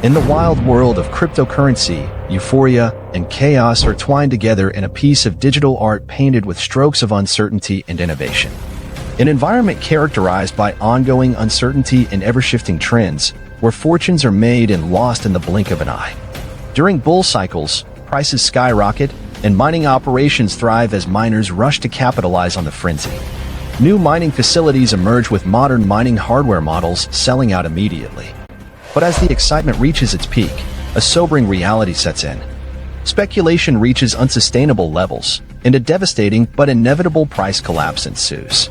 In the wild world of cryptocurrency, euphoria and chaos are twined together in a piece of digital art painted with strokes of uncertainty and innovation. An environment characterized by ongoing uncertainty and ever-shifting trends, where fortunes are made and lost in the blink of an eye. During bull cycles, prices skyrocket, and mining operations thrive as miners rush to capitalize on the frenzy. New mining facilities emerge with modern mining hardware models selling out immediately. But as the excitement reaches its peak, a sobering reality sets in. Speculation reaches unsustainable levels, and a devastating but inevitable price collapse ensues.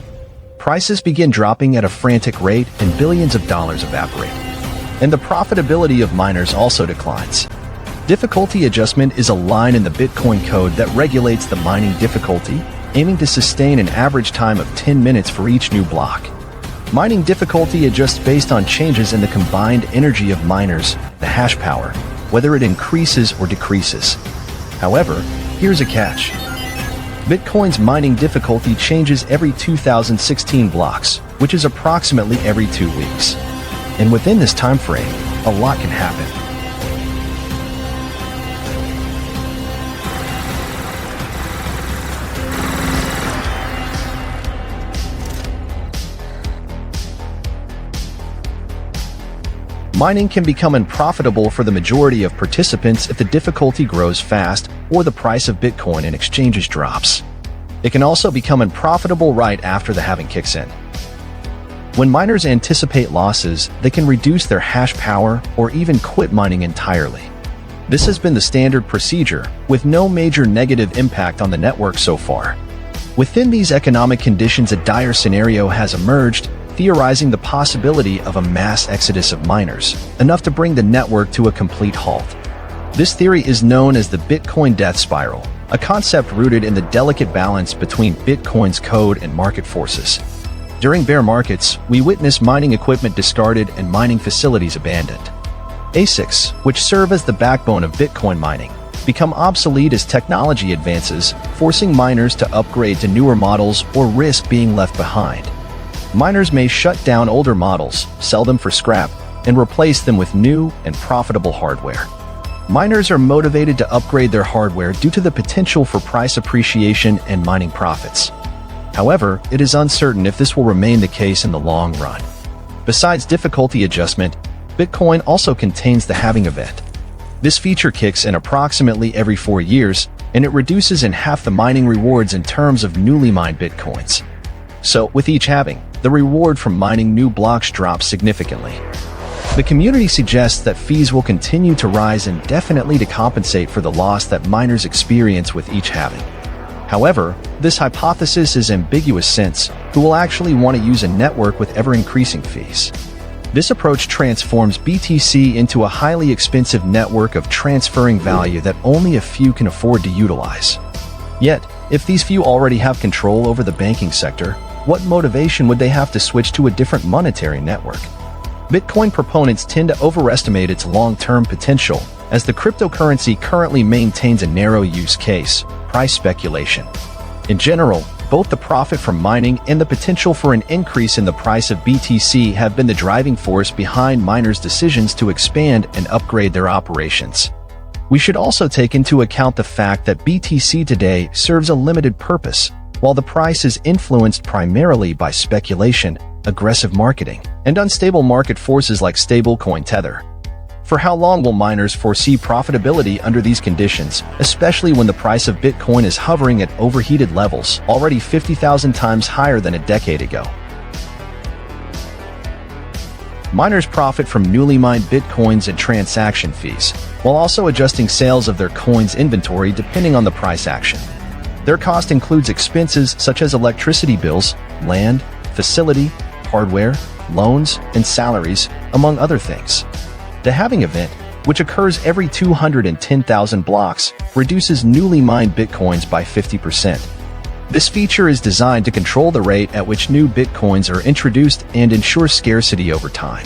Prices begin dropping at a frantic rate and billions of dollars evaporate. And the profitability of miners also declines. Difficulty adjustment is a line in the Bitcoin code that regulates the mining difficulty, aiming to sustain an average time of 10 minutes for each new block. Mining difficulty adjusts based on changes in the combined energy of miners, the hash power, whether it increases or decreases. However, here's a catch. Bitcoin's mining difficulty changes every 2016 blocks, which is approximately every 2 weeks. And within this time frame, a lot can happen. Mining can become unprofitable for the majority of participants if the difficulty grows fast or the price of Bitcoin in exchanges drops. It can also become unprofitable right after the halving kicks in. When miners anticipate losses, they can reduce their hash power or even quit mining entirely. This has been the standard procedure, with no major negative impact on the network so far. Within these economic conditions, a dire scenario has emerged, theorizing the possibility of a mass exodus of miners, enough to bring the network to a complete halt. This theory is known as the Bitcoin death spiral, a concept rooted in the delicate balance between Bitcoin's code and market forces. During bear markets, we witness mining equipment discarded and mining facilities abandoned. ASICs, which serve as the backbone of Bitcoin mining, become obsolete as technology advances, forcing miners to upgrade to newer models or risk being left behind. Miners may shut down older models, sell them for scrap, and replace them with new and profitable hardware. Miners are motivated to upgrade their hardware due to the potential for price appreciation and mining profits. However, it is uncertain if this will remain the case in the long run. Besides difficulty adjustment, Bitcoin also contains the halving event. This feature kicks in approximately every 4 years, and it reduces in half the mining rewards in terms of newly mined Bitcoins. So, with each halving, the reward from mining new blocks drops significantly. The community suggests that fees will continue to rise indefinitely to compensate for the loss that miners experience with each halving. However, this hypothesis is ambiguous since who will actually want to use a network with ever-increasing fees? This approach transforms BTC into a highly expensive network of transferring value that only a few can afford to utilize. Yet, if these few already have control over the banking sector, what motivation would they have to switch to a different monetary network? Bitcoin proponents tend to overestimate its long-term potential, as the cryptocurrency currently maintains a narrow use case: price speculation. In general, both the profit from mining and the potential for an increase in the price of BTC have been the driving force behind miners' decisions to expand and upgrade their operations. We should also take into account the fact that BTC today serves a limited purpose, while the price is influenced primarily by speculation, aggressive marketing, and unstable market forces like stablecoin Tether. For how long will miners foresee profitability under these conditions, especially when the price of Bitcoin is hovering at overheated levels, already 50,000 times higher than a decade ago? Miners profit from newly mined Bitcoins and transaction fees, while also adjusting sales of their coins' inventory depending on the price action. Their cost includes expenses such as electricity bills, land, facility, hardware, loans, and salaries, among other things. The halving event, which occurs every 210,000 blocks, reduces newly mined Bitcoins by 50%. This feature is designed to control the rate at which new Bitcoins are introduced and ensure scarcity over time.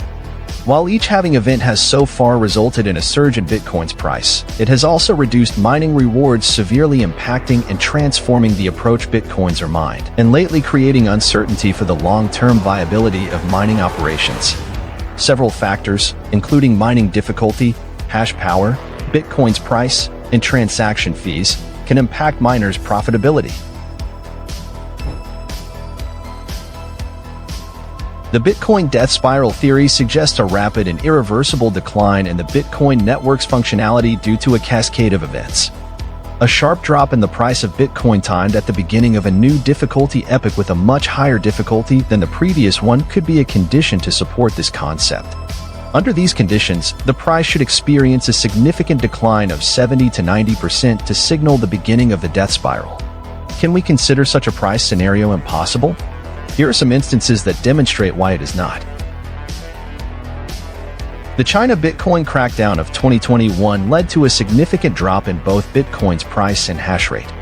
While each halving event has so far resulted in a surge in Bitcoin's price, it has also reduced mining rewards, severely impacting and transforming the approach Bitcoins are mined, and lately creating uncertainty for the long-term viability of mining operations. Several factors, including mining difficulty, hash power, Bitcoin's price, and transaction fees, can impact miners' profitability. The Bitcoin death spiral theory suggests a rapid and irreversible decline in the Bitcoin network's functionality due to a cascade of events. A sharp drop in the price of Bitcoin timed at the beginning of a new difficulty epoch with a much higher difficulty than the previous one could be a condition to support this concept. Under these conditions, the price should experience a significant decline of 70 to 90% to signal the beginning of the death spiral. Can we consider such a price scenario impossible? Here are some instances that demonstrate why it is not. The China Bitcoin crackdown of 2021 led to a significant drop in both Bitcoin's price and hash rate.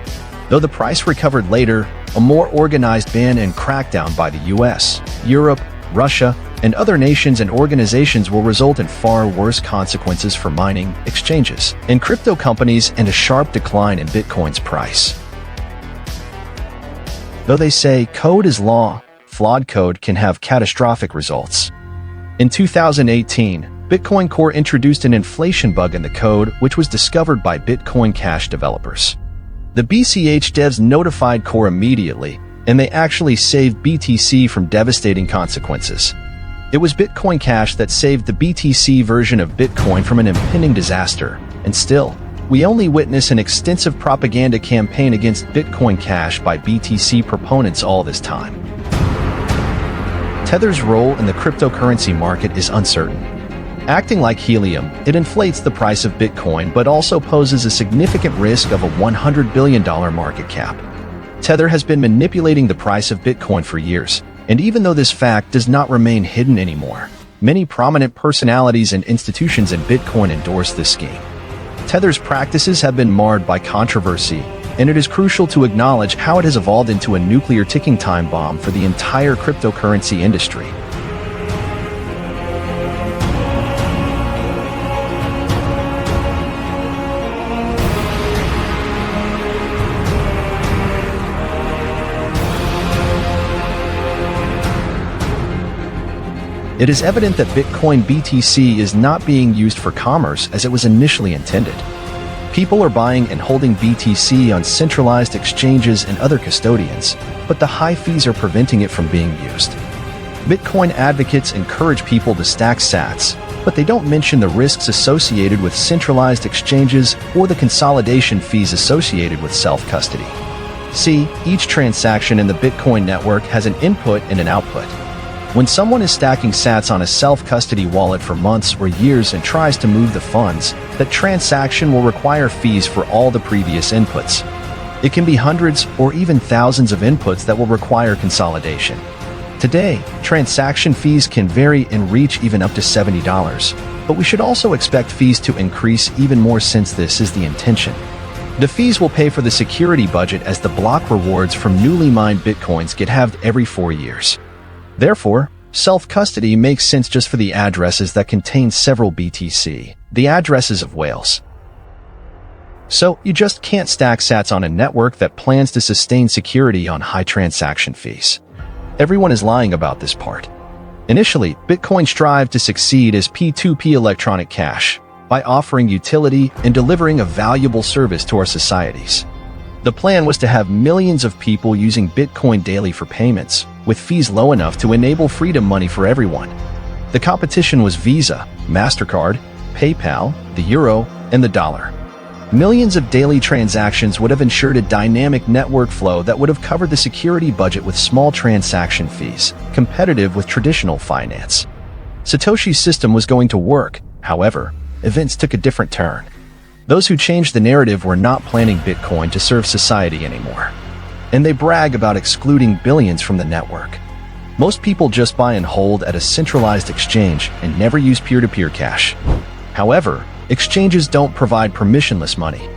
Though the price recovered later, a more organized ban and crackdown by the US, Europe, Russia, and other nations and organizations will result in far worse consequences for mining, exchanges, and crypto companies, and a sharp decline in Bitcoin's price. Though they say code is law, flawed code can have catastrophic results. In 2018, Bitcoin Core introduced an inflation bug in the code which was discovered by Bitcoin Cash developers. The BCH devs notified Core immediately, and they actually saved BTC from devastating consequences. It was Bitcoin Cash that saved the BTC version of Bitcoin from an impending disaster, and still, we only witness an extensive propaganda campaign against Bitcoin Cash by BTC proponents all this time. Tether's role in the cryptocurrency market is uncertain. Acting like helium, it inflates the price of Bitcoin but also poses a significant risk of a $100 billion market cap. Tether has been manipulating the price of Bitcoin for years, and even though this fact does not remain hidden anymore, many prominent personalities and institutions in Bitcoin endorse this scheme. Tether's practices have been marred by controversy, and it is crucial to acknowledge how it has evolved into a nuclear ticking time bomb for the entire cryptocurrency industry. It is evident that Bitcoin BTC is not being used for commerce as it was initially intended. People are buying and holding BTC on centralized exchanges and other custodians, but the high fees are preventing it from being used. Bitcoin advocates encourage people to stack sats, but they don't mention the risks associated with centralized exchanges or the consolidation fees associated with self-custody. See, each transaction in the Bitcoin network has an input and an output. When someone is stacking sats on a self-custody wallet for months or years and tries to move the funds, that transaction will require fees for all the previous inputs. It can be hundreds or even thousands of inputs that will require consolidation. Today, transaction fees can vary and reach even up to $70, but we should also expect fees to increase even more since this is the intention. The fees will pay for the security budget as the block rewards from newly mined Bitcoins get halved every 4 years. Therefore, self-custody makes sense just for the addresses that contain several BTC, the addresses of whales. So, you just can't stack sats on a network that plans to sustain security on high transaction fees. Everyone is lying about this part. Initially, Bitcoin strived to succeed as P2P electronic cash by offering utility and delivering a valuable service to our societies. The plan was to have millions of people using Bitcoin daily for payments, with fees low enough to enable freedom money for everyone. The competition was Visa, MasterCard, PayPal, the Euro, and the dollar. Millions of daily transactions would have ensured a dynamic network flow that would have covered the security budget with small transaction fees, competitive with traditional finance. Satoshi's system was going to work, however, events took a different turn. Those who changed the narrative were not planning Bitcoin to serve society anymore. And they brag about excluding billions from the network. Most people just buy and hold at a centralized exchange and never use peer-to-peer cash. However, exchanges don't provide permissionless money.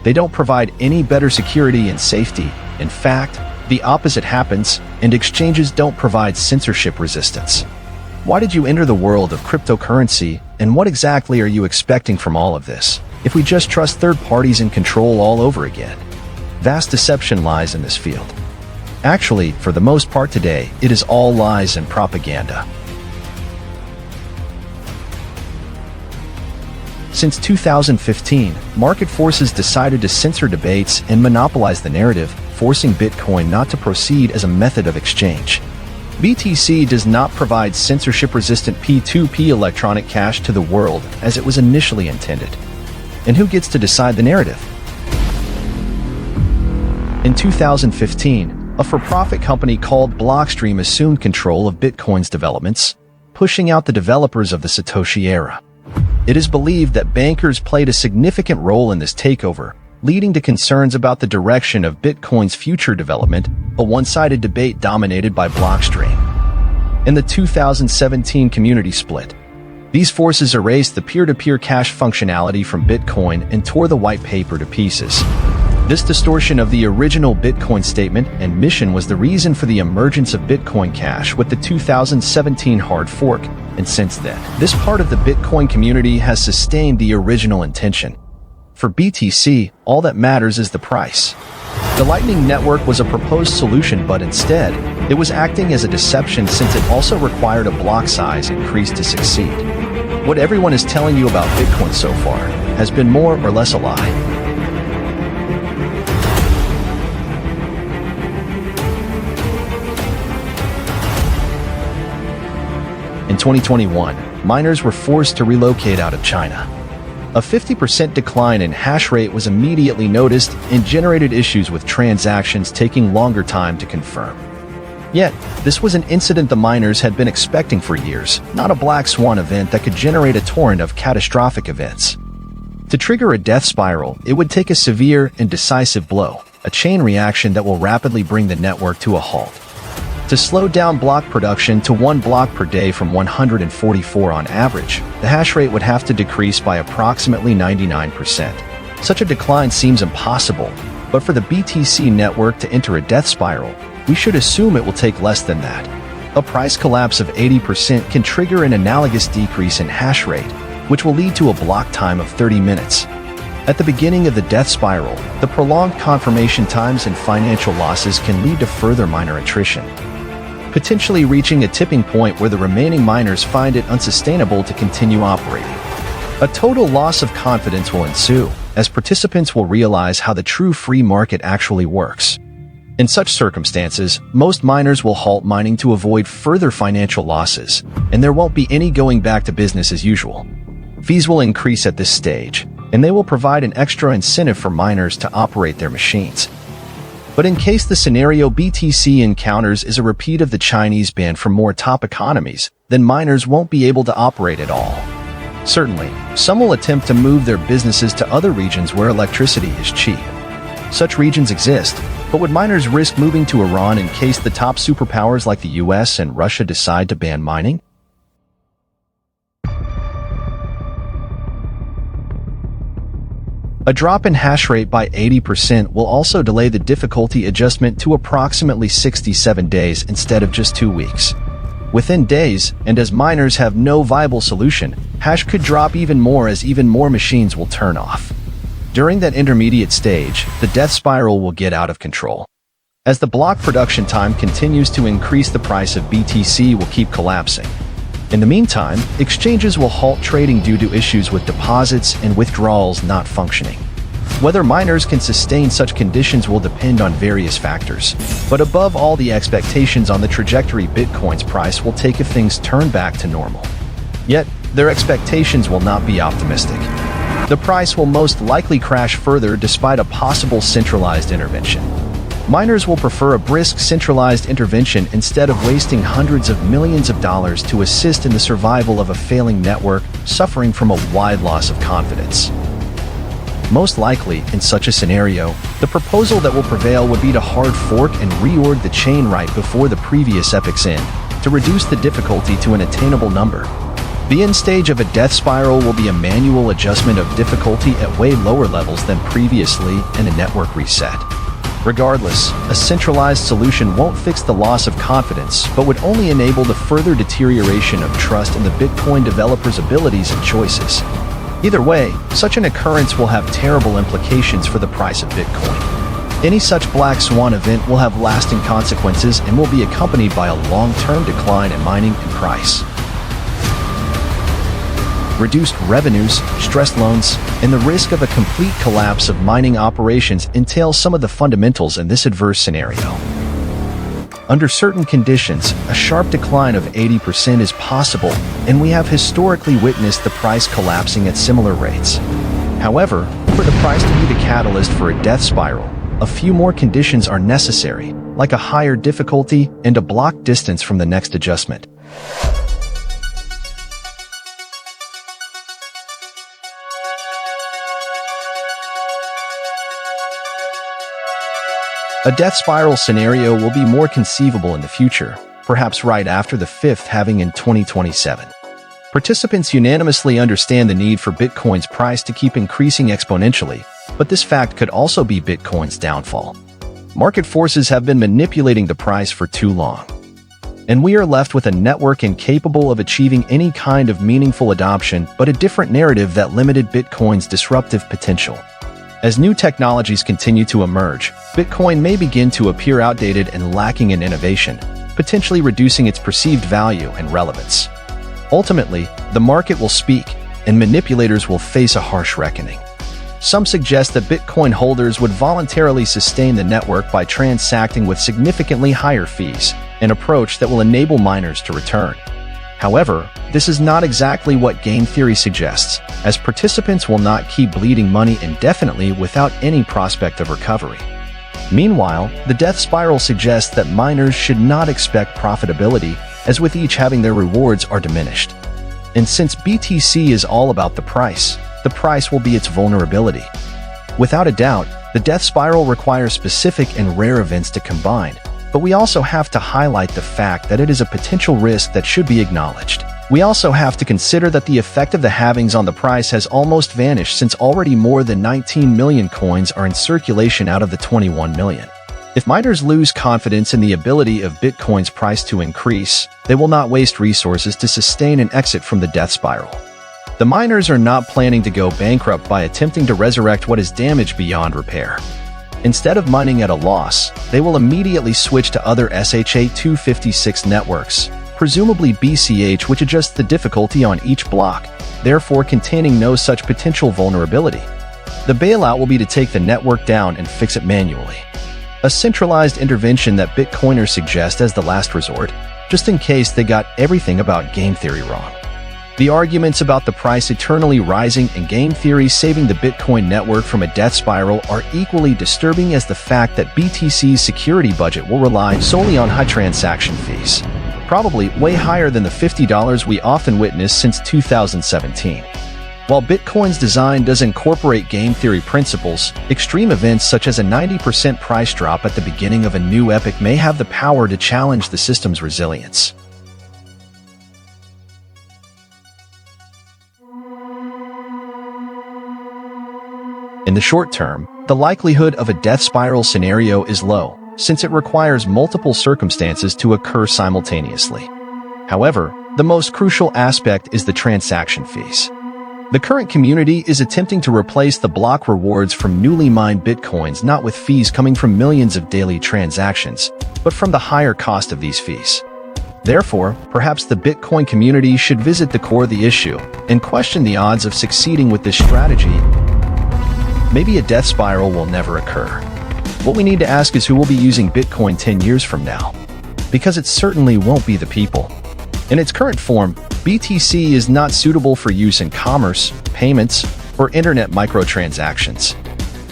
They don't provide any better security and safety. In fact, the opposite happens, and exchanges don't provide censorship resistance. Why did you enter the world of cryptocurrency, and what exactly are you expecting from all of this, if we just trust third parties and control all over again? Vast deception lies in this field. Actually, for the most part today, it is all lies and propaganda. Since 2015, market forces decided to censor debates and monopolize the narrative, forcing Bitcoin not to proceed as a method of exchange. BTC does not provide censorship-resistant P2P electronic cash to the world as it was initially intended. And who gets to decide the narrative? In 2015, a for-profit company called Blockstream assumed control of Bitcoin's developments, pushing out the developers of the Satoshi era. It is believed that bankers played a significant role in this takeover, leading to concerns about the direction of Bitcoin's future development, a one-sided debate dominated by Blockstream. In the 2017 community split, these forces erased the peer-to-peer cash functionality from Bitcoin and tore the white paper to pieces. This distortion of the original Bitcoin statement and mission was the reason for the emergence of Bitcoin Cash with the 2017 hard fork, and since then, this part of the Bitcoin community has sustained the original intention. For BTC, all that matters is the price. The Lightning Network was a proposed solution, but instead, it was acting as a deception since it also required a block size increase to succeed. What everyone is telling you about Bitcoin so far has been more or less a lie. In 2021, miners were forced to relocate out of China. A 50% decline in hash rate was immediately noticed and generated issues with transactions taking longer time to confirm. Yet, this was an incident the miners had been expecting for years, not a black swan event that could generate a torrent of catastrophic events. To trigger a death spiral, it would take a severe and decisive blow, a chain reaction that will rapidly bring the network to a halt. To slow down block production to 1 block per day from 144 on average, the hash rate would have to decrease by approximately 99%. Such a decline seems impossible, but for the BTC network to enter a death spiral, we should assume it will take less than that. A price collapse of 80% can trigger an analogous decrease in hash rate, which will lead to a block time of 30 minutes. At the beginning of the death spiral, the prolonged confirmation times and financial losses can lead to further miner attrition, potentially reaching a tipping point where the remaining miners find it unsustainable to continue operating. A total loss of confidence will ensue, as participants will realize how the true free market actually works. In such circumstances, most miners will halt mining to avoid further financial losses, and there won't be any going back to business as usual. Fees will increase at this stage, and they will provide an extra incentive for miners to operate their machines. But in case the scenario BTC encounters is a repeat of the Chinese ban for more top economies, then miners won't be able to operate at all. Certainly, some will attempt to move their businesses to other regions where electricity is cheap. Such regions exist, but would miners risk moving to Iran in case the top superpowers like the US and Russia decide to ban mining? A drop in hash rate by 80% will also delay the difficulty adjustment to approximately 67 days instead of just 2 weeks. Within days, and as miners have no viable solution, hash could drop even more as even more machines will turn off. During that intermediate stage, the death spiral will get out of control. As the block production time continues to increase, the price of BTC will keep collapsing. In the meantime, exchanges will halt trading due to issues with deposits and withdrawals not functioning. Whether miners can sustain such conditions will depend on various factors, but above all, the expectations on the trajectory Bitcoin's price will take if things turn back to normal. Yet, their expectations will not be optimistic. The price will most likely crash further despite a possible centralized intervention. Miners will prefer a brisk centralized intervention instead of wasting hundreds of millions of dollars to assist in the survival of a failing network suffering from a wide loss of confidence. Most likely, in such a scenario, the proposal that will prevail would be to hard fork and reorg the chain right before the previous epoc's end, to reduce the difficulty to an attainable number. The end stage of a death spiral will be a manual adjustment of difficulty at way lower levels than previously and a network reset. Regardless, a centralized solution won't fix the loss of confidence, but would only enable the further deterioration of trust in the Bitcoin developers' abilities and choices. Either way, such an occurrence will have terrible implications for the price of Bitcoin. Any such black swan event will have lasting consequences and will be accompanied by a long-term decline in mining and price. Reduced revenues, stressed loans, and the risk of a complete collapse of mining operations entail some of the fundamentals in this adverse scenario. Under certain conditions, a sharp decline of 80% is possible, and we have historically witnessed the price collapsing at similar rates. However, for the price to be the catalyst for a death spiral, a few more conditions are necessary, like a higher difficulty and a block distance from the next adjustment. A death spiral scenario will be more conceivable in the future, perhaps right after the fifth halving in 2027. Participants unanimously understand the need for Bitcoin's price to keep increasing exponentially, but this fact could also be Bitcoin's downfall. Market forces have been manipulating the price for too long, and we are left with a network incapable of achieving any kind of meaningful adoption but a different narrative that limited Bitcoin's disruptive potential. As new technologies continue to emerge, Bitcoin may begin to appear outdated and lacking in innovation, potentially reducing its perceived value and relevance. Ultimately, the market will speak, and manipulators will face a harsh reckoning. Some suggest that Bitcoin holders would voluntarily sustain the network by transacting with significantly higher fees, an approach that will enable miners to return. However, this is not exactly what game theory suggests, as participants will not keep bleeding money indefinitely without any prospect of recovery. Meanwhile, the death spiral suggests that miners should not expect profitability, as with each halving their rewards are diminished. And since BTC is all about the price will be its vulnerability. Without a doubt, the death spiral requires specific and rare events to combine, but we also have to highlight the fact that it is a potential risk that should be acknowledged. We also have to consider that the effect of the halvings on the price has almost vanished since already more than 19 million coins are in circulation out of the 21 million. If miners lose confidence in the ability of Bitcoin's price to increase, they will not waste resources to sustain an exit from the death spiral. The miners are not planning to go bankrupt by attempting to resurrect what is damaged beyond repair. Instead of mining at a loss, they will immediately switch to other SHA-256 networks, presumably BCH, which adjusts the difficulty on each block, therefore containing no such potential vulnerability. The bailout will be to take the network down and fix it manually. A centralized intervention that Bitcoiners suggest as the last resort, just in case they got everything about game theory wrong. The arguments about the price eternally rising and game theory saving the Bitcoin network from a death spiral are equally disturbing as the fact that BTC's security budget will rely solely on high transaction fees, probably way higher than the $50 we often witness since 2017. While Bitcoin's design does incorporate game theory principles, extreme events such as a 90% price drop at the beginning of a new epoch may have the power to challenge the system's resilience. In the short term, the likelihood of a death spiral scenario is low, since it requires multiple circumstances to occur simultaneously. However, the most crucial aspect is the transaction fees. The current community is attempting to replace the block rewards from newly mined Bitcoins not with fees coming from millions of daily transactions, but from the higher cost of these fees. Therefore, perhaps the Bitcoin community should visit the core of the issue and question the odds of succeeding with this strategy. Maybe a death spiral will never occur. What we need to ask is who will be using Bitcoin 10 years from now? Because it certainly won't be the people. In its current form, BTC is not suitable for use in commerce, payments, or internet microtransactions.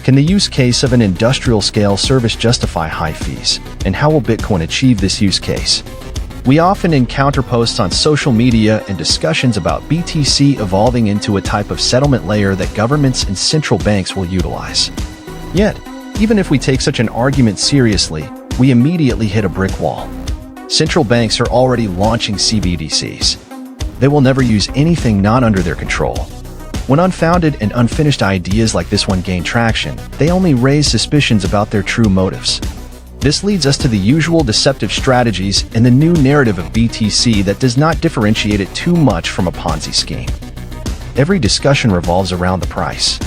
Can the use case of an industrial-scale service justify high fees? And how will Bitcoin achieve this use case? We often encounter posts on social media and discussions about BTC evolving into a type of settlement layer that governments and central banks will utilize. Yet, even if we take such an argument seriously, we immediately hit a brick wall. Central banks are already launching CBDCs. They will never use anything not under their control. When unfounded and unfinished ideas like this one gain traction, they only raise suspicions about their true motives. This leads us to the usual deceptive strategies and the new narrative of BTC that does not differentiate it too much from a Ponzi scheme. Every discussion revolves around the price.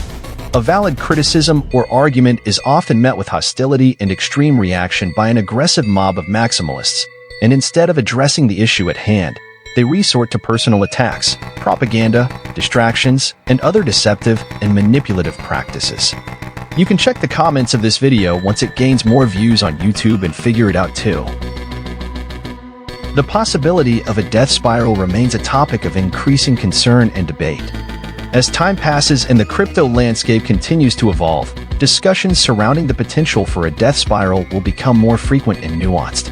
A valid criticism or argument is often met with hostility and extreme reaction by an aggressive mob of maximalists, and instead of addressing the issue at hand, they resort to personal attacks, propaganda, distractions, and other deceptive and manipulative practices. You can check the comments of this video once it gains more views on YouTube and figure it out too. The possibility of a death spiral remains a topic of increasing concern and debate. As time passes and the crypto landscape continues to evolve, discussions surrounding the potential for a death spiral will become more frequent and nuanced.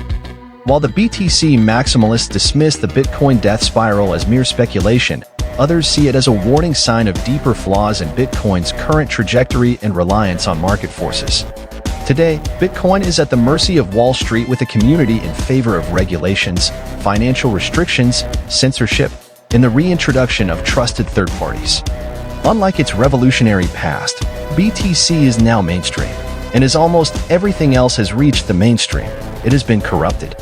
While the BTC maximalists dismiss the Bitcoin death spiral as mere speculation, others see it as a warning sign of deeper flaws in Bitcoin's current trajectory and reliance on market forces. Today, Bitcoin is at the mercy of Wall Street, with a community in favor of regulations, financial restrictions, censorship, and the reintroduction of trusted third parties. Unlike its revolutionary past, BTC is now mainstream, and as almost everything else has reached the mainstream, it has been corrupted.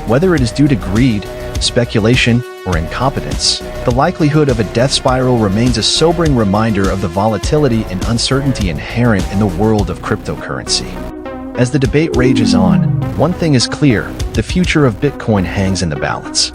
Whether it is due to greed, speculation, or incompetence, the likelihood of a death spiral remains a sobering reminder of the volatility and uncertainty inherent in the world of cryptocurrency. As the debate rages on, one thing is clear: the future of Bitcoin hangs in the balance.